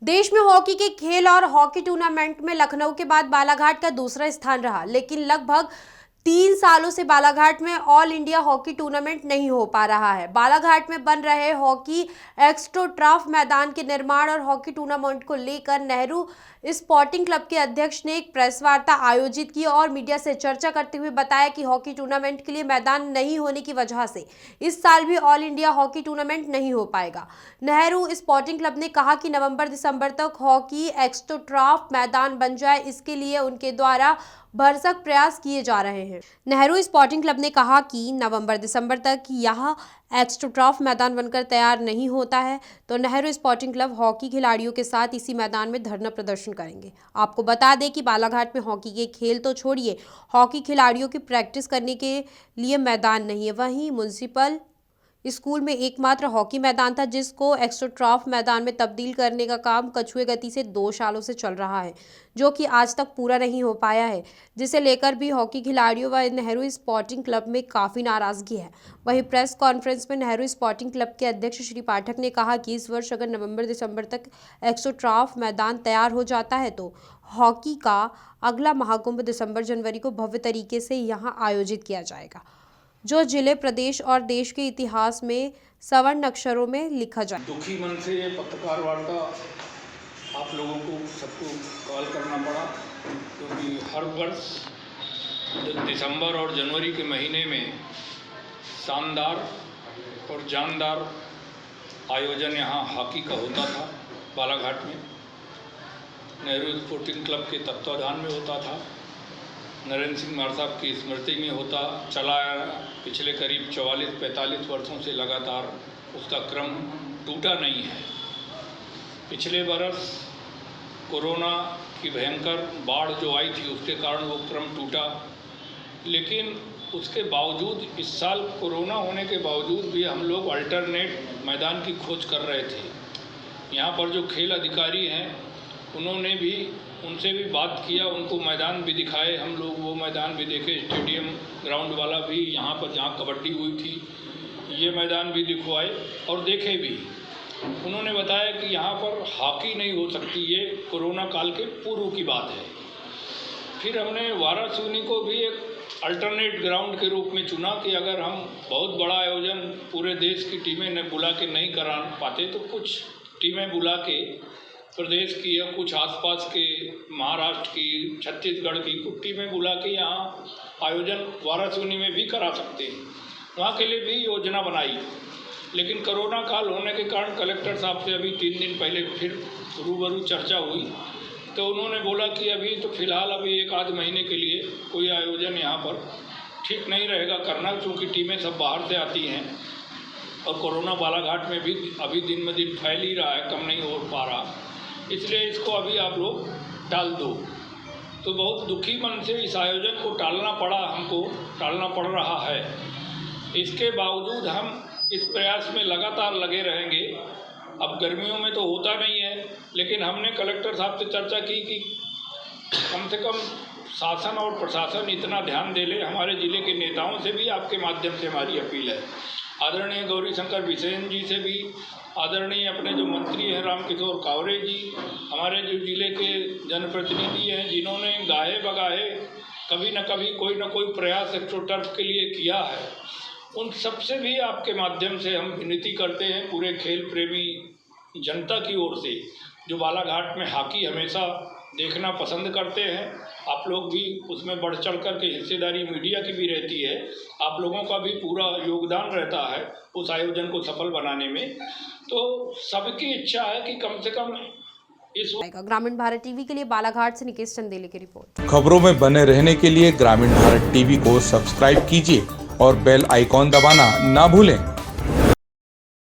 देश में हॉकी के खेल और हॉकी टूर्नामेंट में लखनऊ के बाद बालाघाट का दूसरा स्थान रहा, लेकिन लगभग 3 सालों से बालाघाट में ऑल इंडिया हॉकी टूर्नामेंट नहीं हो पा रहा है। बालाघाट में बन रहे हॉकी एक्स्ट्रोटर्फ मैदान के निर्माण और हॉकी टूर्नामेंट को लेकर नेहरू स्पोर्टिंग क्लब के अध्यक्ष ने एक प्रेस वार्ता आयोजित की और मीडिया से चर्चा करते हुए बताया कि हॉकी टूर्नामेंट के लिए मैदान नहीं होने की वजह से इस साल भी ऑल इंडिया हॉकी टूर्नामेंट नहीं हो पाएगा। नेहरू स्पोर्टिंग क्लब ने कहा कि नवंबर-दिसंबर तक हॉकी एक्स्ट्रोटर्फ मैदान बन जाए, इसके लिए उनके द्वारा भरसक प्रयास किए जा रहे हैं। नेहरू स्पोर्टिंग क्लब ने कहा कि नवंबर-दिसंबर तक यह एक्स्ट्रोटर्फ मैदान बनकर तैयार नहीं होता है तो नेहरू स्पोर्टिंग क्लब हॉकी खिलाड़ियों के साथ इसी मैदान में धरना प्रदर्शन करेंगे। आपको बता दें कि बालाघाट में हॉकी के खेल तो छोड़िए, हॉकी खिलाड़ियों की प्रैक्टिस करने के लिए मैदान नहीं है। वहीं म्युनिसिपल स्कूल में एकमात्र हॉकी मैदान था जिसको एक्स्ट्रोटर्फ मैदान में तब्दील करने का काम कछुए गति से 2 सालों से चल रहा है, जो कि आज तक पूरा नहीं हो पाया है, जिसे लेकर भी हॉकी खिलाड़ियों व नेहरू स्पोर्टिंग क्लब में काफ़ी नाराजगी है। वहीं प्रेस कॉन्फ्रेंस में नेहरू स्पोर्टिंग क्लब के अध्यक्ष श्री पाठक ने कहा कि इस वर्ष अगर नवंबर-दिसंबर तक एक्स्ट्रोटर्फ मैदान तैयार हो जाता है तो हॉकी का अगला महाकुंभ दिसंबर-जनवरी को भव्य तरीके से यहाँ आयोजित किया जाएगा, जो जिले, प्रदेश और देश के इतिहास में स्वर्ण अक्षरों में लिखा जाए। दुखी मन से ये पत्रकार वार्ता आप लोगों को सबको कॉल करना पड़ा, क्योंकि हर वर्ष दिसंबर और जनवरी के महीने में शानदार और जानदार आयोजन यहाँ हॉकी का होता था। बालाघाट में नेहरू स्पोर्टिंग क्लब के तत्वाधान में होता था, नरेंद्र सिंह मार साहब की स्मृति में होता चला। पिछले करीब 44-45 वर्षों से लगातार उसका क्रम टूटा नहीं है। पिछले बरस कोरोना की भयंकर बाढ़ जो आई थी उसके कारण वो क्रम टूटा, लेकिन उसके बावजूद इस साल कोरोना होने के बावजूद भी हम लोग अल्टरनेट मैदान की खोज कर रहे थे। यहाँ पर जो खेल अधिकारी हैं उन्होंने भी उनसे भी बात किया, उनको मैदान भी दिखाए, हम लोग वो मैदान भी देखे, स्टेडियम ग्राउंड वाला भी यहाँ पर जहाँ कबड्डी हुई थी ये मैदान भी दिखवाए और देखे भी। उन्होंने बताया कि यहाँ पर हॉकी नहीं हो सकती, ये कोरोना काल के पूर्व की बात है। फिर हमने वाराणसी को भी एक अल्टरनेट ग्राउंड के रूप में चुना कि अगर हम बहुत बड़ा आयोजन पूरे देश की टीमें बुला के नहीं करा पाते तो कुछ टीमें बुला के प्रदेश की या कुछ आसपास के महाराष्ट्र की, छत्तीसगढ़ की कुछ टीमें बुला के यहाँ आयोजन वाराणसी में भी करा सकते हैं। वहाँ के लिए भी योजना बनाई, लेकिन कोरोना काल होने के कारण कलेक्टर साहब से अभी 3 दिन पहले फिर रूबरू चर्चा हुई तो उन्होंने बोला कि अभी तो फ़िलहाल अभी 1 आध महीने के लिए कोई आयोजन यहाँ पर ठीक नहीं रहेगा करना, क्योंकि टीमें सब बाहर से आती हैं और कोरोना बालाघाट में भी अभी दिन में दिन फैल ही रहा है, कम नहीं हो पा रहा, इसलिए इसको अभी आप लोग टाल दो। तो बहुत दुखी मन से इस आयोजन को टालना पड़ा, हमको टालना पड़ रहा है। इसके बावजूद हम इस प्रयास में लगातार लगे रहेंगे। अब गर्मियों में तो होता नहीं है, लेकिन हमने कलेक्टर साहब से चर्चा की कि कम से कम शासन और प्रशासन इतना ध्यान दे ले। हमारे ज़िले के नेताओं से भी आपके माध्यम से हमारी अपील है, आदरणीय गौरीशंकर बिसेन जी से भी, आदरणीय अपने जो मंत्री हैं रामकिशोर कावरे जी, हमारे जो जिले के जनप्रतिनिधि हैं जिन्होंने गाहे बगाहे कभी न कभी कोई न कोई प्रयास एक्स्ट्रोटर्फ के लिए किया है, उन सब से भी आपके माध्यम से हम विनती करते हैं पूरे खेल प्रेमी जनता की ओर से, जो बालाघाट में हॉकी हमेशा देखना पसंद करते हैं। आप लोग भी उसमें बढ़ चढ़ कर के हिस्सेदारी मीडिया की भी रहती है, आप लोगों का भी पूरा योगदान रहता है उस आयोजन को सफल बनाने में। तो सबकी इच्छा है कि कम से कम इस ग्रामीण भारत टीवी के लिए बालाघाट से निकेश चंदेले की रिपोर्ट। खबरों में बने रहने के लिए ग्रामीण भारत टीवी को सब्सक्राइब कीजिए और बेल आइकॉन दबाना ना भूलें।